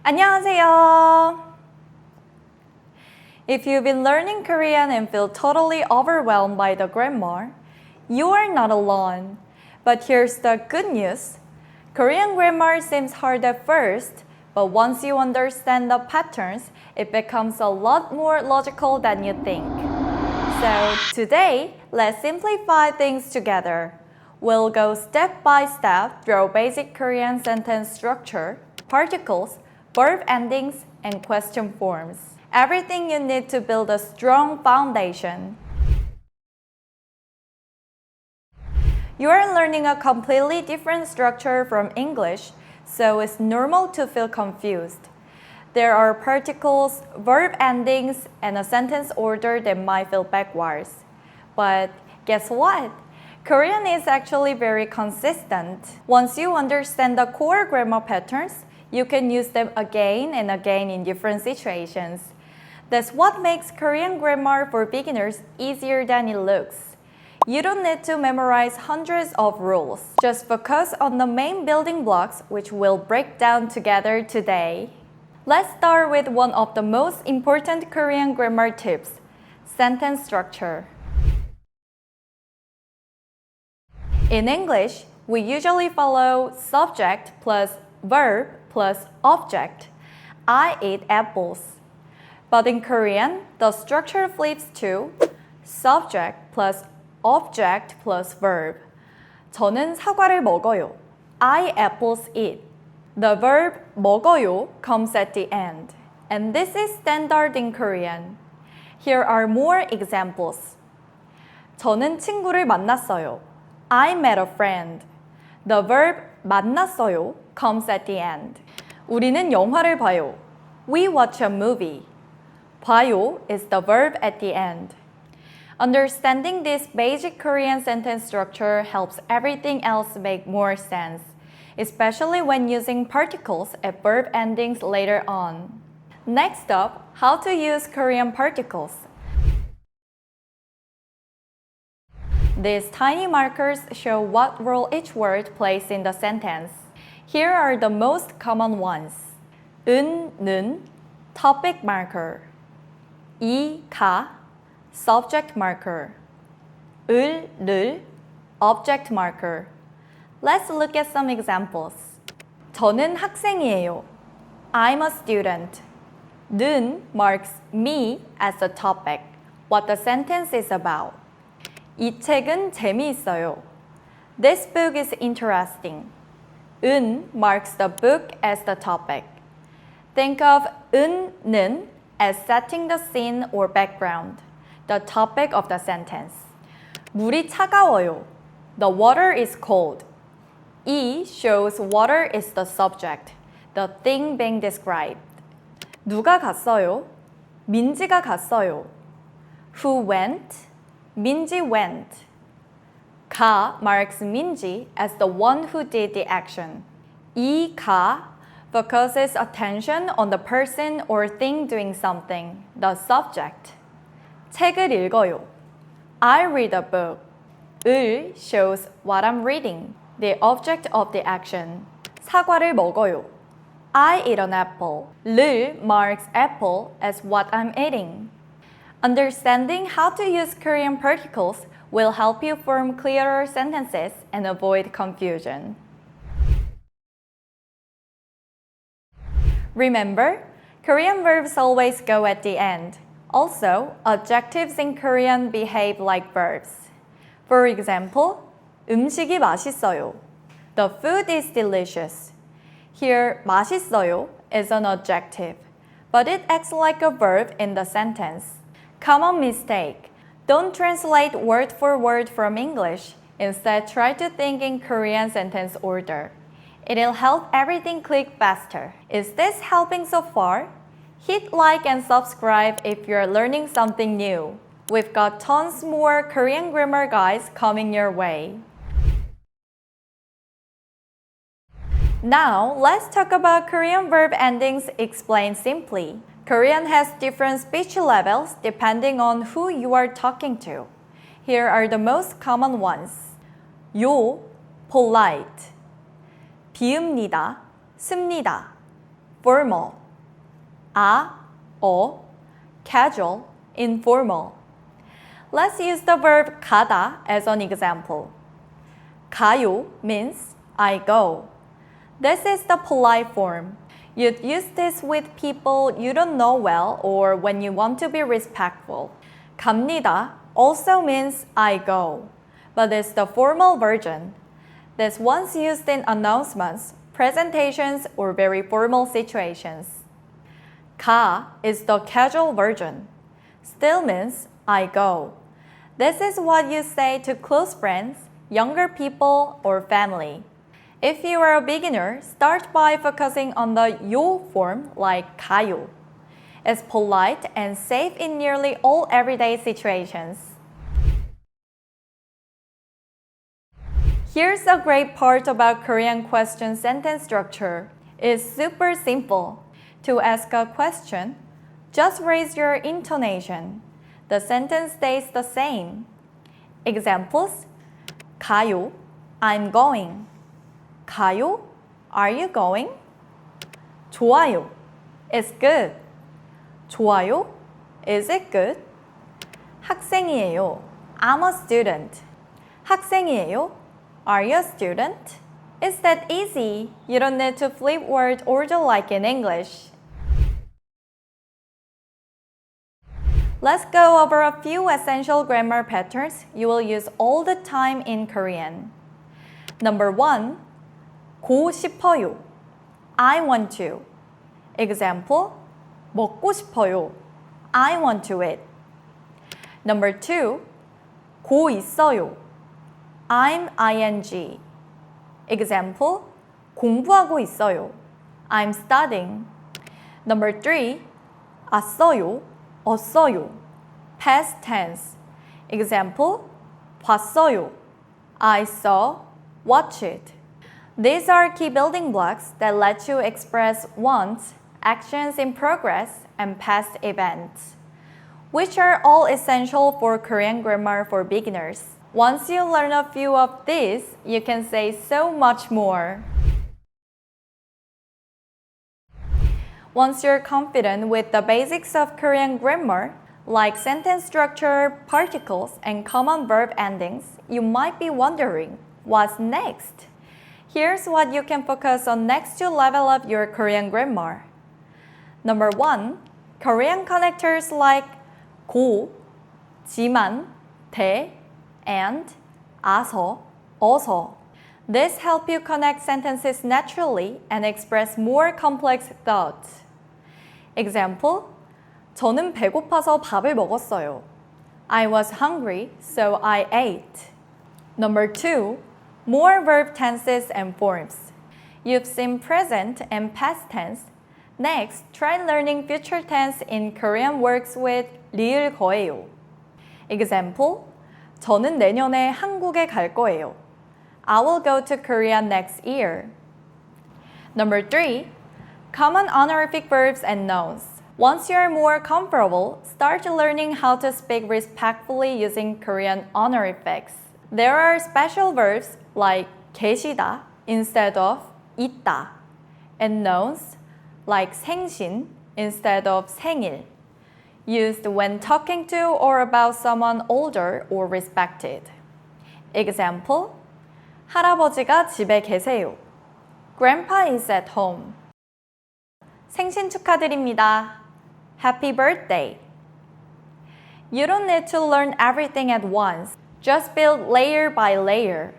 안녕하세요. If you've been learning Korean and feel totally overwhelmed by the grammar, you are not alone. But here's the good news. Korean grammar seems hard at first, but once you understand the patterns, it becomes a lot more logical than you think. So today, let's simplify things together. We'll go step by step through basic Korean sentence structure, particles, verb endings, and question forms. Everything you need to build a strong foundation. You are learning a completely different structure from English, so it's normal to feel confused. There are particles, verb endings, and a sentence order that might feel backwards. But guess what? Korean is actually very consistent. Once you understand the core grammar patterns, you can use them again and again in different situations. That's what makes Korean grammar for beginners easier than it looks. You don't need to memorize hundreds of rules. Just focus on the main building blocks, which we'll break down together today. Let's start with one of the most important Korean grammar tips, sentence structure. In English, we usually follow subject plus verb plus object. I ate apples. But in Korean, the structure flips to subject plus object plus verb. 저는 사과를 먹어요. I apples eat. The verb 먹어요 comes at the end. And this is standard in Korean. Here are more examples. 저는 친구를 만났어요. I met a friend. The verb 만났어요 comes at the end. 우리는 영화를 봐요. We watch a movie. 봐요 is the verb at the end. Understanding this basic Korean sentence structure helps everything else make more sense, especially when using particles at verb endings later on. Next up, how to use Korean particles. These tiny markers show what role each word plays in the sentence. Here are the most common ones. 은, 는, topic marker. 이, 가, subject marker. 을, 를, object marker. Let's look at some examples. 저는 학생이에요. I'm a student. 는 marks me as the topic, what the sentence is about. 이 책은 재미있어요. This book is interesting. 은 marks the book as the topic. Think of 은, 는 as setting the scene or background, the topic of the sentence. 물이 차가워요. The water is cold. 이 shows water is the subject, the thing being described. 누가 갔어요? 민지가 갔어요. Who went? 민지 went. 가 marks 민지 as the one who did the action. 이 가 focuses attention on the person or thing doing something, the subject. 책을 읽어요. I read a book. 을 shows what I'm reading, the object of the action. 사과를 먹어요. I eat an apple. 를 marks apple as what I'm eating. Understanding how to use Korean particles will help you form clearer sentences and avoid confusion. Remember, Korean verbs always go at the end. Also, adjectives in Korean behave like verbs. For example, 음식이 맛있어요. The food is delicious. Here, 맛있어요 is an adjective, but it acts like a verb in the sentence. Common mistake. Don't translate word for word from English. Instead, try to think in Korean sentence order. It'll help everything click faster. Is this helping so far? Hit like and subscribe if you're learning something new. We've got tons more Korean grammar guides coming your way. Now, let's talk about Korean verb endings explained simply. Korean has different speech levels depending on who you are talking to. Here are the most common ones. 요, polite. 비읍니다, 씁니다. formal. 아, 어, casual, informal. Let's use the verb 가다 as an example. 가요 means I go. This is the polite form. You'd use this with people you don't know well or when you want to be respectful. 갑니다 also means I go, but it's the formal version. This one's used in announcements, presentations, or very formal situations. 가 is the casual version. Still means I go. This is what you say to close friends, younger people, or family. If you are a beginner, start by focusing on the 요 form like 가요. It's polite and safe in nearly all everyday situations. Here's a great part about Korean question sentence structure. It's super simple. To ask a question, just raise your intonation. The sentence stays the same. Examples: 가요, I'm going. 가요, are you going? 좋아요, it's good. 좋아요, is it good? 학생이에요, I'm a student. 학생이에요, are you a student? It's that easy. You don't need to flip word order like in English. Let's go over a few essential grammar patterns you will use all the time in Korean. Number 1, 고 싶어요. I want to. Example, 먹고 싶어요. I want to eat. Number 2, 고 있어요. I'm ing. Example, 공부하고 있어요. I'm studying. Number 3, 왔어요. 왔어요. Past tense. Example, 봤어요. I saw, watch it. These are key building blocks that let you express wants, actions in progress, and past events, which are all essential for Korean grammar for beginners. Once you learn a few of these, you can say so much more. Once you're confident with the basics of Korean grammar, like sentence structure, particles, and common verb endings, you might be wondering, what's next? Here's what you can focus on next to level up your Korean grammar. Number 1, Korean connectors like 고, 지만, 대, and, 아서, 어서. This help you connect sentences naturally and express more complex thoughts. Example, 저는 배고파서 밥을 먹었어요. I was hungry, so I ate. Number 2, more verb tenses and forms. You've seen present and past tense. Next, try learning future tense in Korean works with 리을 거예요. Example, 저는 내년에 한국에 갈 거예요. I will go to Korea next year. Number 3, common honorific verbs and nouns. Once you are more comfortable, start learning how to speak respectfully using Korean honorifics. There are special verbs like 계시다 instead of 있다, and nouns like 생신 instead of 생일, used when talking to or about someone older or respected. Example, 할아버지가 집에 계세요. Grandpa is at home. 생신 축하드립니다. Happy birthday. You don't need to learn everything at once. Just build layer by layer.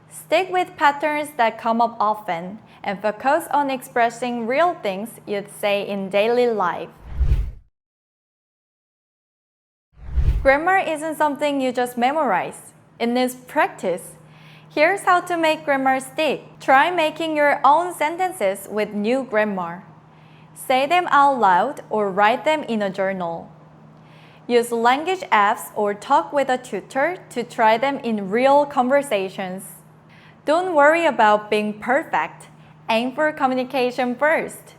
Stick with patterns that come up often and focus on expressing real things you'd say in daily life. Grammar isn't something you just memorize. It needs practice. Here's how to make grammar stick. Try making your own sentences with new grammar. Say them out loud or write them in a journal. Use language apps or talk with a tutor to try them in real conversations. Don't worry about being perfect. Aim for communication first.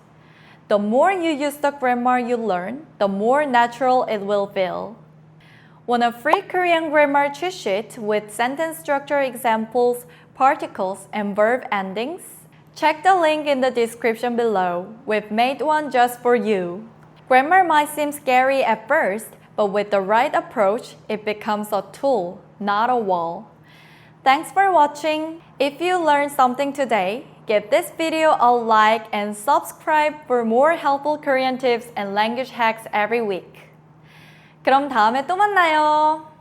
The more you use the grammar you learn, the more natural it will feel. Want a free Korean grammar cheat sheet with sentence structure examples, particles, and verb endings? Check the link in the description below. We've made one just for you. Grammar might seem scary at first, but with the right approach, it becomes a tool, not a wall. Thanks for watching. If you learned something today, give this video a like and subscribe for more helpful Korean tips and language hacks every week. 그럼 다음에 또 만나요.